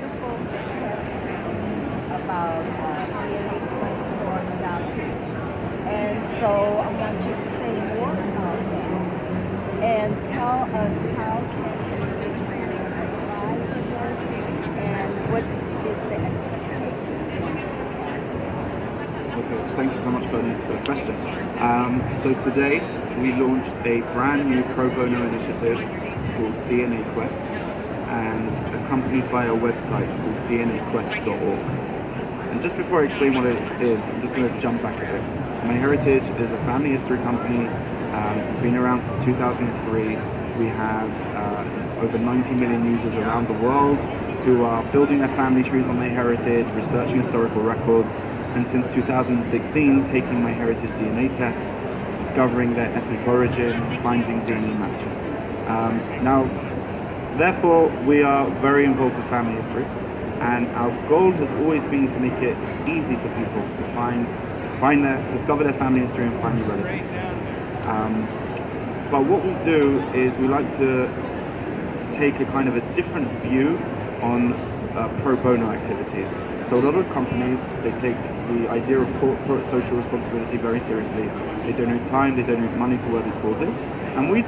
wonderful podcast about DNA quest for adoptees. And so I want you to say more about that and tell us how can individuals apply for this and what is the expectation once this happens. Okay, thank you so much, Bernice, for the question. So today we launched a brand new pro bono initiative called DNA Quest, and accompanied by a website called DNAquest.org. And just before I explain what it is, I'm just going to jump back a bit. MyHeritage is a family history company. We've been around since 2003. We have over 90 million users around the world who are building their family trees on MyHeritage, researching historical records, and since 2016 taking MyHeritage DNA tests, discovering their ethnic origins, finding DNA matches. Therefore, we are very involved with family history, and our goal has always been to make it easy for people to discover their family history and find their relatives. But what we do is we like to take a kind of a different view on pro bono activities. So a lot of companies, they take the idea of corporate social responsibility very seriously. They donate time, they donate money to worthy causes, and we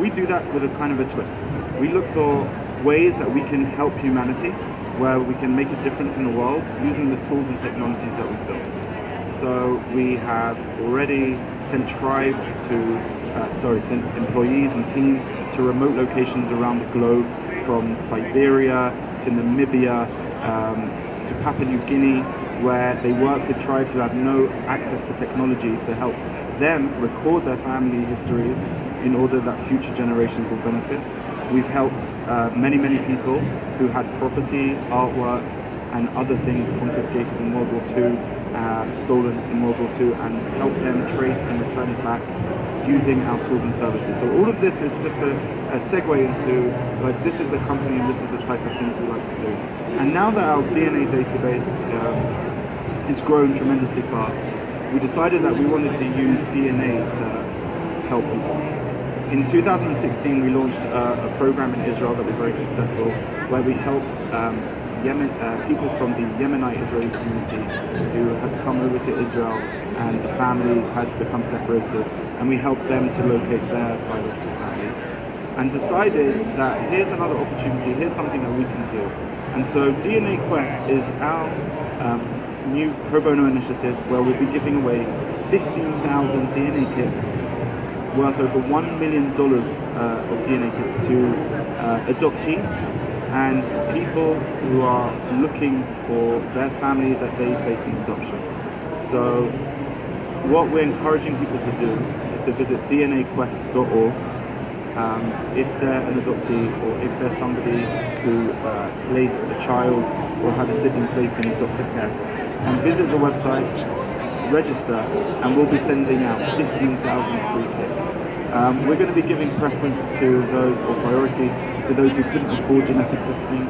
do that with a kind of a twist. We look for ways that we can help humanity, where we can make a difference in the world using the tools and technologies that we've built. So we have already sent sent employees and teams to remote locations around the globe, from Siberia to Namibia to Papua New Guinea, where they work with tribes who have no access to technology to help them record their family histories in order that future generations will benefit. We've helped many people who had property, artworks, and other things confiscated in World War II, stolen in World War II, and help them trace and return it back using our tools and services. So all of this is just a segue into, like, this is the company and this is the type of things we like to do. And now that our DNA database is growing tremendously fast, we decided that we wanted to use DNA to help people. In 2016, we launched a program in Israel that was very successful, where we helped people from the Yemenite Israeli community who had to come over to Israel, and the families had become separated, and we helped them to locate their biological families, and decided that here's another opportunity, here's something that we can do. And so DNA Quest is our new pro bono initiative, where we'll be giving away 15,000 DNA kits worth over $1 million of DNA kits to adoptees and people who are looking for their family that they placed in adoption. So what we're encouraging people to do is to visit DNAquest.org if they're an adoptee, or if they're somebody who placed a child or had a sibling placed in adoptive care, and visit the website, register, and we'll be sending out 15,000 free kits. We're going to be giving preference to those, or priority to those who couldn't afford genetic testing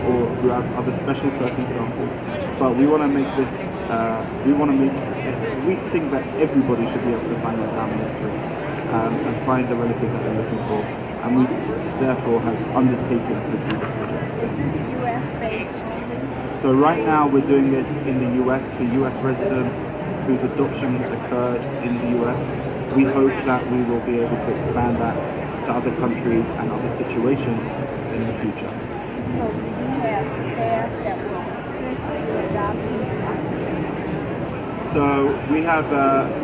or who have other special circumstances. But we want to make this, we think that everybody should be able to find their family history and find the relative that they're looking for. And we therefore have undertaken to do this project. Is this US-based only? So right now we're doing this in the US for US residents whose adoption occurred in the US. We hope that we will be able to expand that to other countries and other situations in the future. So do you have staff that will assist the adoptees once this happens? So we have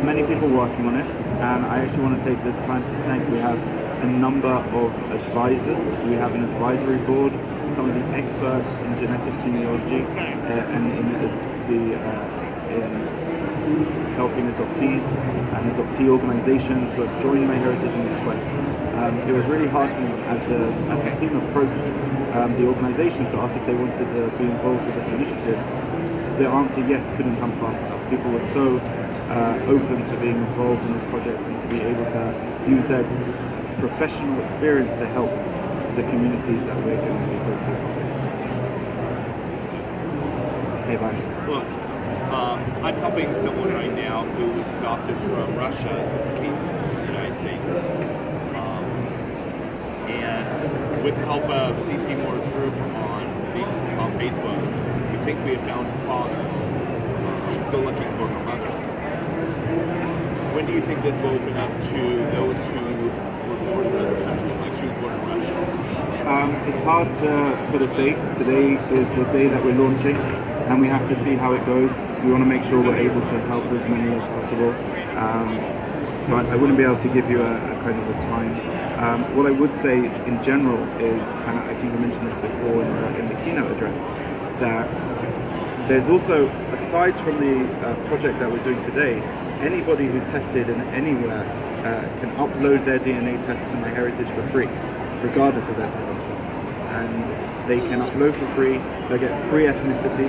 many people working on it, and I actually want to take this time to thank, we have a number of advisors. We have an advisory board, some of the experts in genetic genealogy and in helping adoptees and adoptee organizations who have joined MyHeritage in this quest. It was really heartening as the team approached the organizations to ask if they wanted to be involved with this initiative. The answer, yes, couldn't come fast enough. People were so open to being involved in this project and to be able to use their professional experience to help the communities that we're going to be hopefully helping. Hey, bye. Look, I'm helping someone right now who was adopted from Russia, came to the United States, and with the help of CC Moore's group on Facebook, we think we have found her father. She's still looking for her mother. When do you think this will open up to those who were born in other countries, like she was born in Russia? It's hard to put a date. Today is the day that we're launching, and we have to see how it goes. We want to make sure we're able to help as many as possible. So I wouldn't be able to give you a kind of a time. What I would say in general is, and I think I mentioned this before in the keynote address, that there's also, aside from the project that we're doing today, anybody who's tested in anywhere can upload their DNA test to MyHeritage for free, regardless of their circumstance. And they can upload for free. They'll get free ethnicity,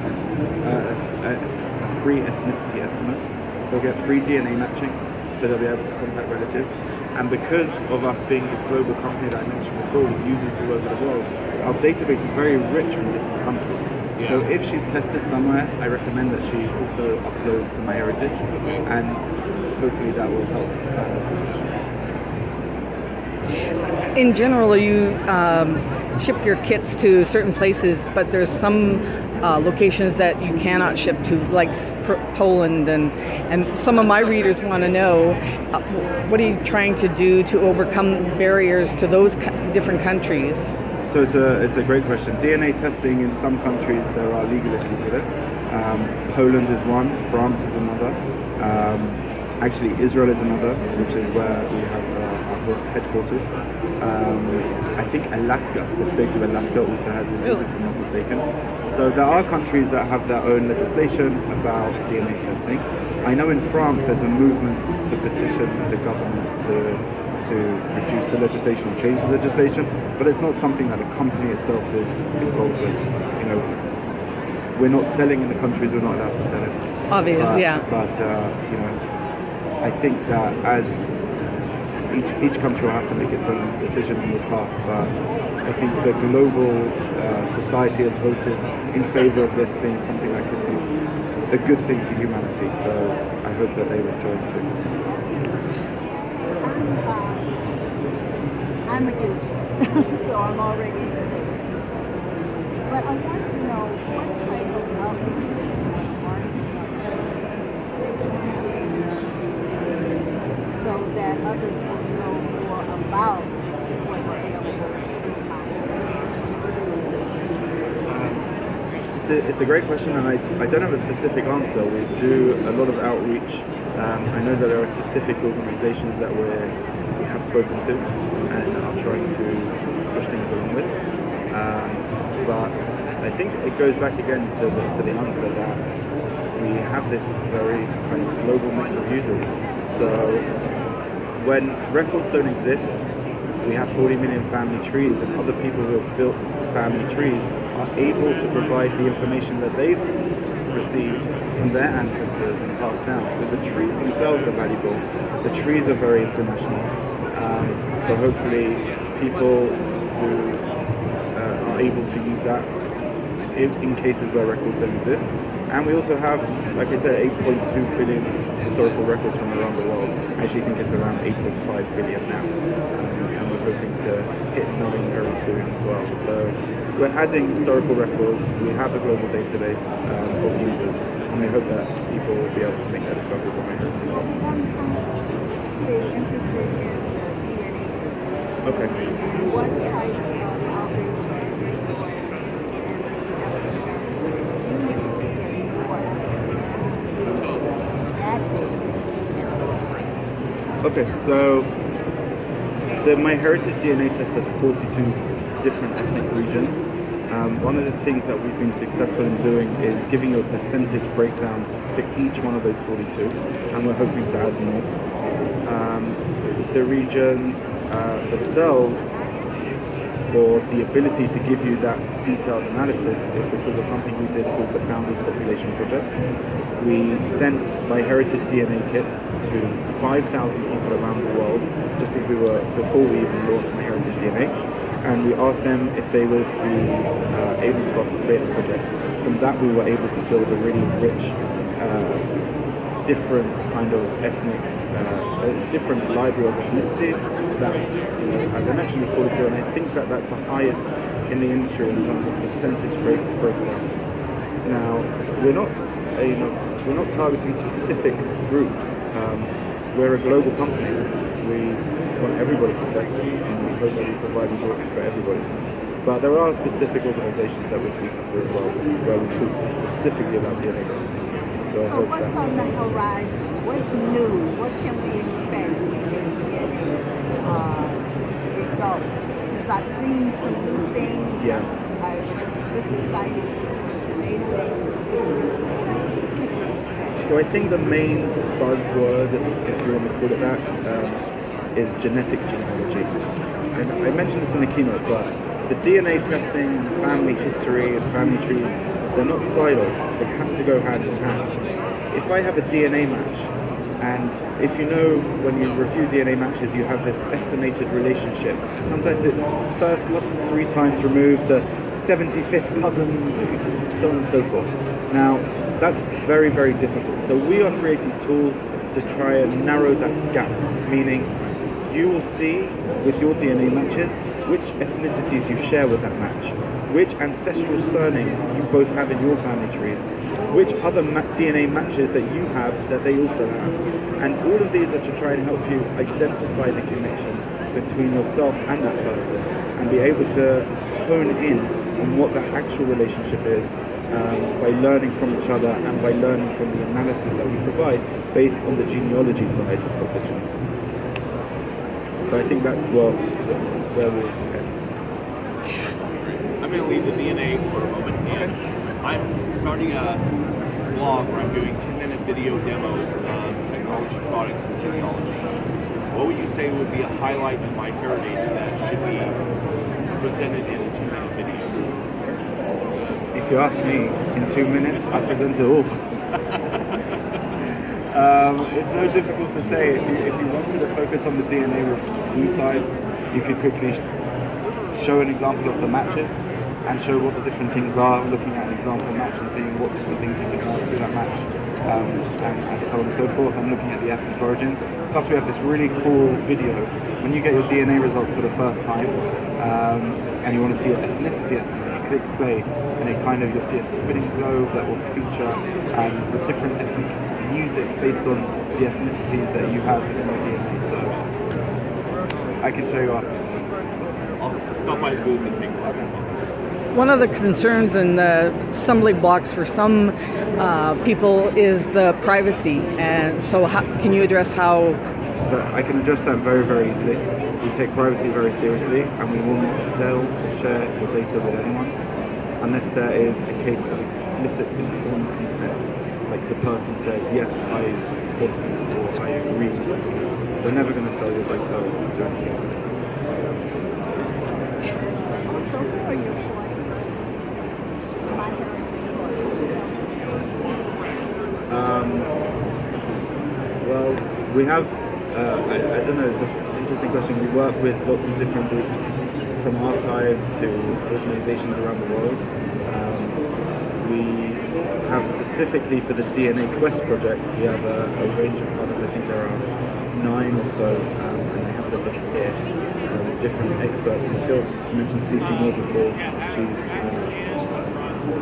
a free ethnicity estimate. They'll get free DNA matching, so they'll be able to contact relatives. And because of us being this global company that I mentioned before, with users all over the world, our database is very rich from different countries. Yeah. So if she's tested somewhere, I recommend that she also uploads to MyHeritage, and hopefully that will help expand the solution. In general, you ship your kits to certain places, but there's some locations that you cannot ship to, like Poland, and some of my readers want to know what are you trying to do to overcome barriers to those different countries? So it's a great question. DNA testing in some countries, there are legal issues with it. Poland is one, France is another. Actually, Israel is another, which is where we have our headquarters. I think Alaska, the state of Alaska, also has this, if I'm not mistaken. So there are countries that have their own legislation about DNA testing. I know in France there's a movement to petition the government to reduce the legislation or change the legislation, but it's not something that the company itself is involved with. You know, we're not selling in the countries we're not allowed to sell in. Obviously, yeah. But you know, I think that as each country will have to make its own decision on this path, but I think the global society has voted in favor of this being something that could be a good thing for humanity. So I hope that they will join too. I'm a user, so I'm already in the business. But I want to know what type of outreach and marketing so that others will know more about what's available. It's a great question, and I don't have a specific answer. We do a lot of outreach. I know that there are specific organizations that we have spoken to and are trying to push things along with. But I think it goes back again to the answer that we have this very kind of global mix of users. So when records don't exist, we have 40 million family trees, and other people who have built family trees are able to provide the information that they've received from their ancestors and passed down. So the trees themselves are valuable. The trees are very international. So hopefully people who are able to use that in cases where records don't exist. And we also have, like I said, 8.2 billion historical records from around the world. I actually think it's around 8.5 billion now. And we're hoping to hit 9 very soon as well. So we're adding historical records. We have a global database of users, and we hope that people will be able to make their discoveries on MyHeritage. I'm specifically interested in the DNA users. Okay. And what type of outreach are you doing in the African community to get more users that database? Okay, so the MyHeritage DNA test has 42 different ethnic regions. One of the things that we've been successful in doing is giving you a percentage breakdown for each one of those 42, and we're hoping to add more. The regions themselves, or the ability to give you that detailed analysis, is because of something we did called the Founders Population Project. We sent MyHeritage DNA kits to 5,000 people around the world, just as we were before we even launched MyHeritage DNA, and we asked them if they would be able to participate in the project. From that, we were able to build a really rich, different kind of ethnic, different library of ethnicities that, as I mentioned, is 42, and I think that that's the highest in the industry in terms of percentage-based breakdowns. Now, we're not targeting specific groups. We're a global company. We want everybody to test, and we hope that we provide resources for everybody. But there are specific organizations that we're speaking to as well, where we talk specifically about DNA testing. So I So hope what's that... on the horizon? What's new? What can we expect with your DNA results? Because I've seen some new things. Yeah. It's just exciting to see what your database is. So I think the main buzzword, if you want to call it that, is genetic genealogy. And I mentioned this in the keynote, but the DNA testing, family history, and family trees, they're not silos. They have to go hand in hand. If I have a DNA match, and if you know when you review DNA matches, you have this estimated relationship. Sometimes it's first cousin 3 times removed to 75th cousin, so on and so forth. Now, that's very, very difficult. So we are creating tools to try and narrow that gap, meaning you will see with your DNA matches which ethnicities you share with that match, which ancestral surnames you both have in your family trees, which other DNA matches that you have that they also have. And all of these are to try and help you identify the connection between yourself and that person and be able to hone in on what that actual relationship is by learning from each other and by learning from the analysis that we provide based on the genealogy side of the genetics. So I think that's where we're heading. I'm going to leave the DNA for a moment, and I'm starting a blog where I'm doing 10-minute video demos of technology products for genealogy. What would you say would be a highlight of MyHeritage that should be presented in a 10-minute video? If you ask me, in 2 minutes, I present it all. It's so difficult to say. If you wanted to focus on the DNA review side, you could quickly show an example of the matches and show what the different things are, looking at an example match and seeing what different things you can learn through that match, and so on and so forth, and looking at the ethnic origins. Plus we have this really cool video. When you get your DNA results for the first time, and you want to see your ethnicity estimate, you click play, and it kind of, you'll see a spinning globe that will feature with different ethnic music based on the ethnicities that you have in your DNA. So I can show you after some stuff. I'll stop by the booth and take a look. One of the concerns and the stumbling blocks for some people is the privacy, and so can you address how? I can address that very, very easily. We take privacy very seriously, and we will not sell or share your data with anyone unless there is a case of explicit informed consent, like the person says, yes, I want you, or I agree. We're never going to sell your data to anyone. So who are your partners? Well, we have, I don't know, it's an interesting question. We work with lots of different groups, from archives to organizations around the world. We have specifically for the DNA Quest project, we have a range of partners. I think there are 9 or so, and I have the list here. Different experts in the field. I mentioned CC Moore before. She's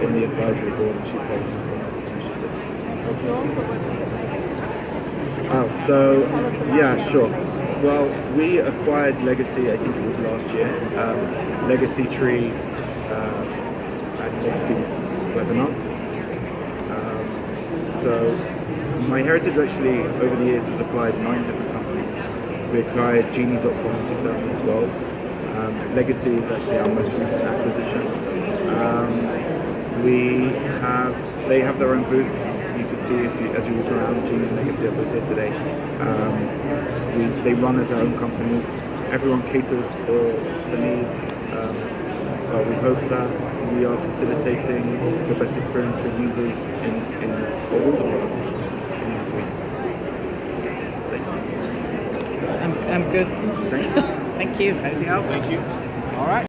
in the advisory board and she's helping us on this initiative. But you also work with Legacy. Oh, so Tell us about yeah, that sure. relationship. Well, we acquired Legacy, I think it was last year. Legacy Tree and Legacy webinars. So MyHeritage actually over the years has acquired 9 different companies. We acquired Genie.com in 2012. Legacy is actually our most recent acquisition. They have their own booths. You can see as you walk around, Genie and Legacy are both here today. They run as their own companies. Everyone caters for the needs. But we hope that we are facilitating the best experience for users in all the products in the suite. I'm good. Thank you. Thank you. Anything else? Thank you. All right.